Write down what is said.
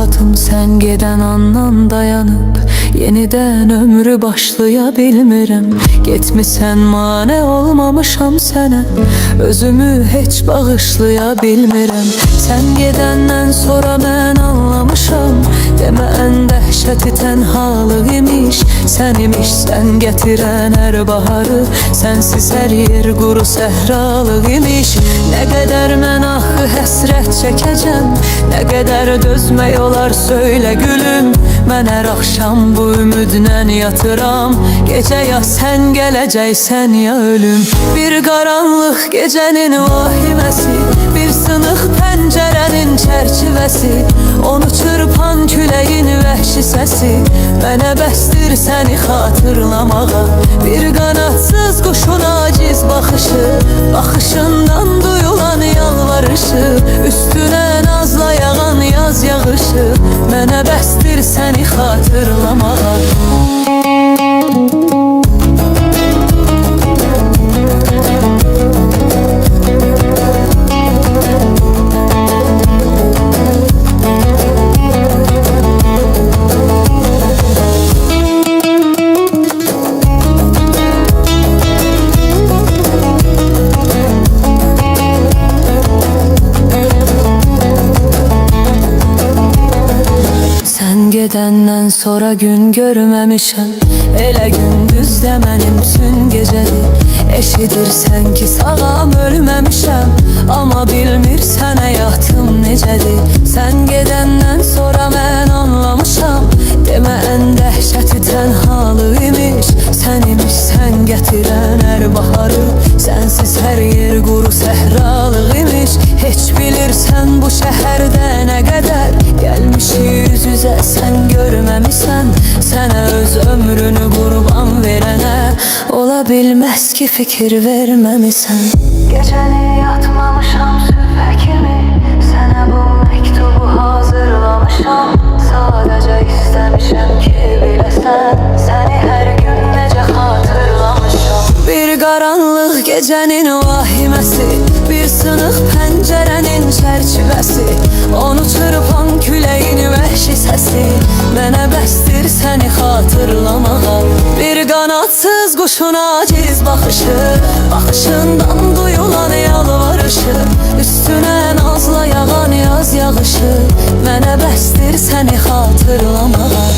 həyatım sən gedən andan dayanıb, yenidən ömrü başlaya bilmirəm. Getmisən mane olmamışam sənə, özümü heç bağışlaya bilmirəm. Sən gedəndən sonra mən anlamışam, demə ən dəhşəti tənhalıq imiş. Sən imiş sən gətirən hər baharı, sənsiz hər yer quru səhralıq imiş. Nə qədər mən axı həsrət çəkəcəm, nə qədər dözmək olar söylə gülüm. Mən hər axşam bu ümidlə yatıram, gecə ya sən gələcəksən ya ölüm. Bir qaranlıq gecənin vahiməsi, bir sınıq pəncərənin çərçivəsi, onu çırpan küləyin vəhşi səsi mənə bəsdir səni xatırlamağa. Bir qanadsız quşun aciz baxışı, baxışından duyulan yalvarışı, üstünə nazla yağan yaz yağışı mənə bəsdir səni xatırlamağa. Gedəndən sonra gün görməmişəm, elə gündüzdə mənim tüm gecədir. Eşidirsən ki sağam ölməmişəm, amma bilmirsən həyatım necədir. Sən gedəndən sonra mən anlamışam, demə ən dəhşəti tənhalıq imiş. Sən imiş sən gətirən hər baharı, sənsiz hər yer quru səhralıq imiş. Heç bilirsən bu şəhərdə nə qədər gəlmişik yüz üzə, sən görməmişsən. Sənə öz ömrünü qurban verənə ola bilməz ki fikir verməmisən. Gecəni yatmamışam sübhə kimi, sənə bu məktubu hazırlamışam. Sadəcə istəmişəm ki biləsən, səni hər gün necə xatırlamışam. Bir qaranlıq gecənin vahiməsi, bir sınıq pəncərənin çərçivəsi, onu çırpan küləyin vəhşi səsi mənə bəsdir səni xatırlamağa. Bir qanadsız quşun aciz baxışı, baxışından duyulan yalvarışı, üstünə nazla yağan yaz yağışı mənə bəsdir səni xatırlamağa.